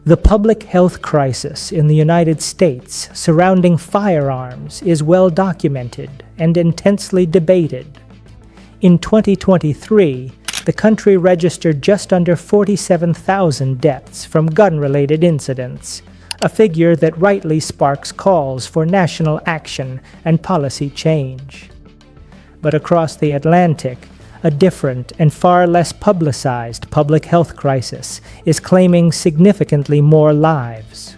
The public health crisis in the United States surrounding firearms is well documented and intensely debated. In 2023, the country registered just under 47,000 deaths from gun-related incidents, a figure that rightly sparks calls for national action and policy change. But across the Atlantic, a different and far less publicized public health crisis is claiming significantly more lives.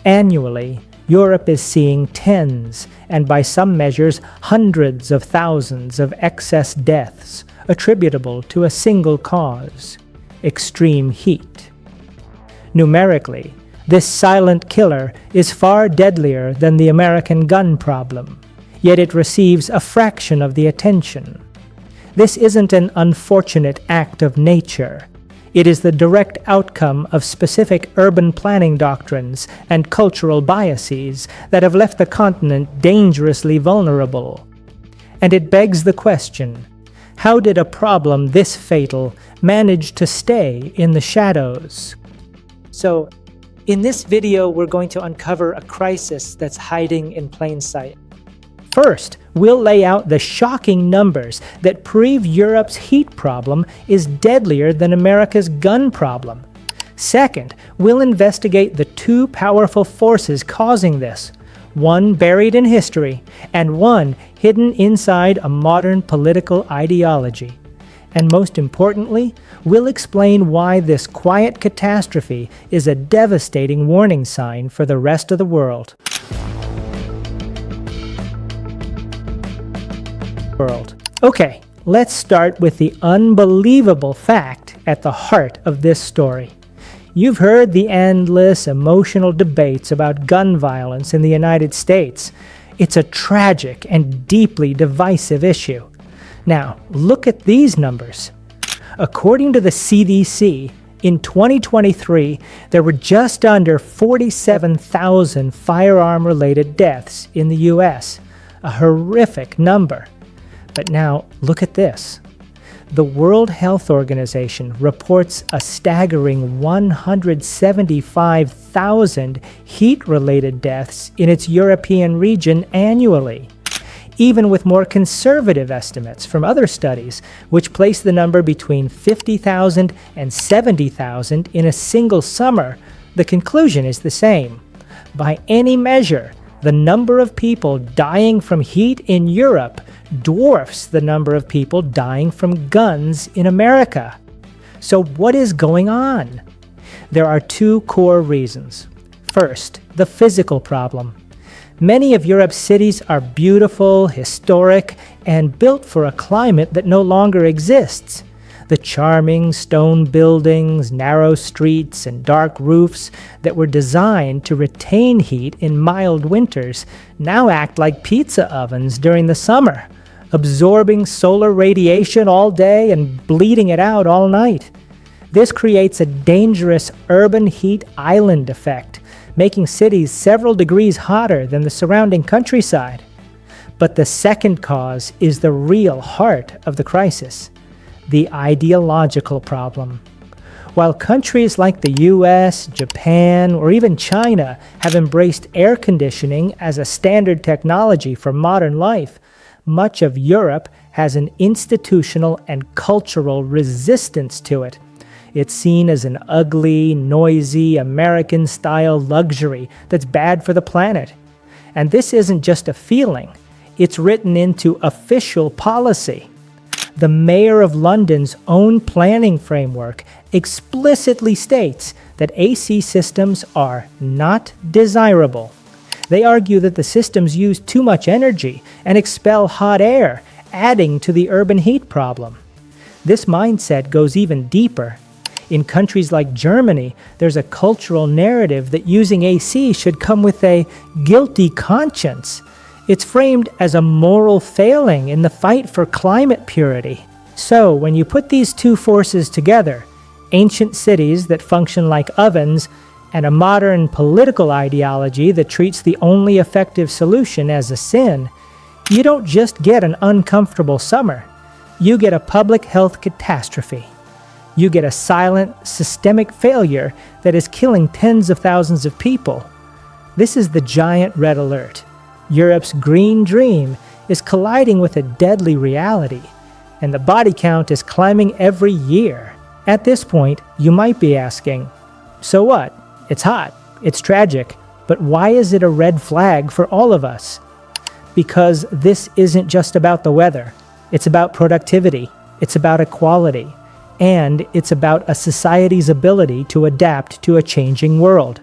Annually, Europe is seeing tens, and by some measures hundreds of thousands of excess deaths attributable to a single cause: extreme heat. Numerically, this silent killer is far deadlier than the American gun problem, yet it receives a fraction of the attention. This isn't an unfortunate act of nature. It is the direct outcome of specific urban planning doctrines and cultural biases that have left the continent dangerously vulnerable. And it begs the question, how did a problem this fatal manage to stay in the shadows? So, in this video, we're going to uncover a crisis that's hiding in plain sight. First, we'll lay out the shocking numbers that prove Europe's heat problem is deadlier than America's gun problem. Second, we'll investigate the two powerful forces causing this, one buried in history and one hidden inside a modern political ideology. And most importantly, we'll explain why this quiet catastrophe is a devastating warning sign for the rest of the world. Okay, let's start with the unbelievable fact at the heart of this story. You've heard the endless emotional debates about gun violence in the United States. It's a tragic and deeply divisive issue. Now, look at these numbers. According to the CDC, in 2023, there were just under 47,000 firearm-related deaths in the U.S., a horrific number. But now, look at this. The World Health Organization reports a staggering 175,000 heat-related deaths in its European region annually, even with more conservative estimates from other studies, which place the number between 50,000 and 70,000 in a single summer. The conclusion is the same. By any measure, the number of people dying from heat in Europe dwarfs the number of people dying from guns in America. So what is going on? There are two core reasons. First, the physical problem. Many of Europe's cities are beautiful, historic, and built for a climate that no longer exists. The charming stone buildings, narrow streets, and dark roofs that were designed to retain heat in mild winters now act like pizza ovens during the summer, absorbing solar radiation all day and bleeding it out all night. This creates a dangerous urban heat island effect, making cities several degrees hotter than the surrounding countryside. But the second cause is the real heart of the crisis: the ideological problem. While countries like the US, Japan, or even China have embraced air conditioning as a standard technology for modern life, much of Europe has an institutional and cultural resistance to it. It's seen as an ugly, noisy, American-style luxury that's bad for the planet. And this isn't just a feeling. It's written into official policy. The Mayor of London's own planning framework explicitly states that AC systems are not desirable. They argue that the systems use too much energy and expel hot air, adding to the urban heat problem. This mindset goes even deeper. In countries like Germany, there's a cultural narrative that using AC should come with a guilty conscience. It's framed as a moral failing in the fight for climate purity. So, when you put these two forces together, ancient cities that function like ovens and a modern political ideology that treats the only effective solution as a sin, you don't just get an uncomfortable summer. You get a public health catastrophe. You get a silent, systemic failure that is killing tens of thousands of people. This is the giant red alert. Europe's green dream is colliding with a deadly reality, and the body count is climbing every year. At this point, you might be asking, so what? It's hot, it's tragic, but why is it a red flag for all of us? Because this isn't just about the weather. It's about productivity, it's about equality, and it's about a society's ability to adapt to a changing world.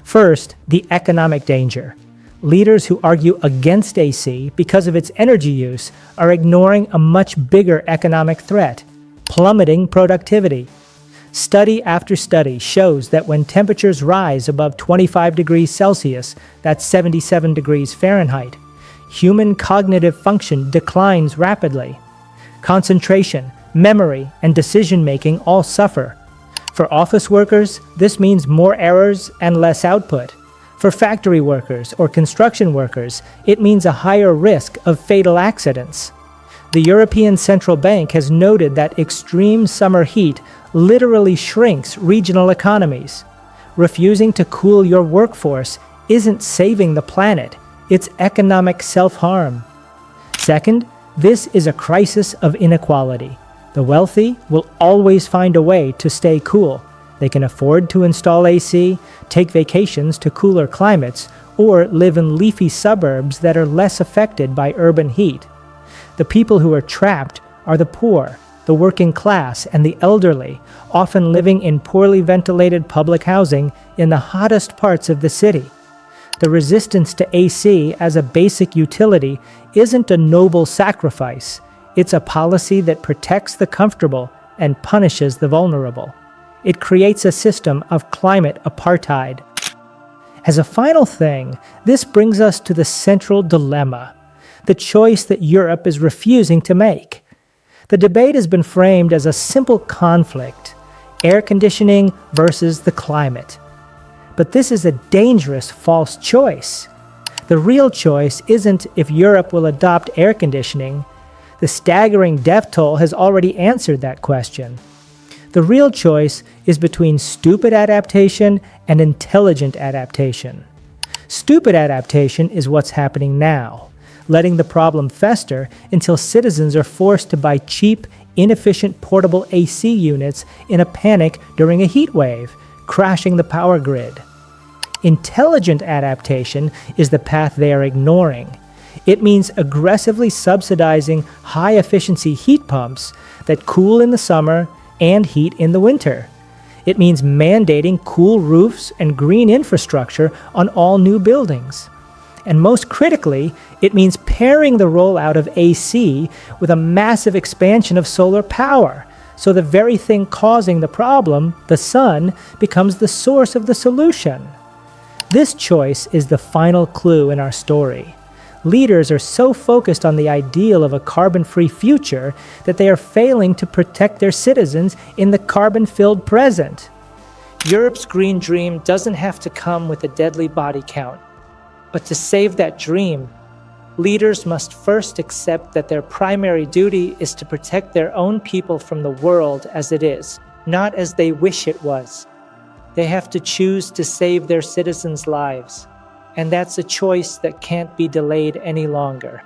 First, the economic danger. Leaders who argue against AC because of its energy use are ignoring a much bigger economic threat: plummeting productivity. Study after study shows that when temperatures rise above 25 degrees Celsius, that's 77 degrees Fahrenheit, human cognitive function declines rapidly. Concentration, memory, and decision-making all suffer. For office workers, this means more errors and less output. For factory workers or construction workers, it means a higher risk of fatal accidents. The European Central Bank has noted that extreme summer heat literally shrinks regional economies. Refusing to cool your workforce isn't saving the planet, it's economic self-harm. Second, this is a crisis of inequality. The wealthy will always find a way to stay cool. They can afford to install AC, take vacations to cooler climates, or live in leafy suburbs that are less affected by urban heat. The people who are trapped are the poor, the working class, and the elderly, often living in poorly ventilated public housing in the hottest parts of the city. The resistance to AC as a basic utility isn't a noble sacrifice. It's a policy that protects the comfortable and punishes the vulnerable. It creates a system of climate apartheid. As a final thing, this brings us to the central dilemma, the choice that Europe is refusing to make. The debate has been framed as a simple conflict: air conditioning versus the climate. But this is a dangerous false choice. The real choice isn't if Europe will adopt air conditioning. The staggering death toll has already answered that question. The real choice is between stupid adaptation and intelligent adaptation. Stupid adaptation is what's happening now, letting the problem fester until citizens are forced to buy cheap, inefficient portable AC units in a panic during a heat wave, crashing the power grid. Intelligent adaptation is the path they are ignoring. It means aggressively subsidizing high-efficiency heat pumps that cool in the summer and heat in the winter. It means mandating cool roofs and green infrastructure on all new buildings. And most critically, it means pairing the rollout of AC with a massive expansion of solar power, so the very thing causing the problem, the sun, becomes the source of the solution. This choice is the final clue in our story. Leaders are so focused on the ideal of a carbon-free future that they are failing to protect their citizens in the carbon-filled present. Europe's green dream doesn't have to come with a deadly body count. But to save that dream, leaders must first accept that their primary duty is to protect their own people from the world as it is, not as they wish it was. They have to choose to save their citizens' lives. And that's a choice that can't be delayed any longer.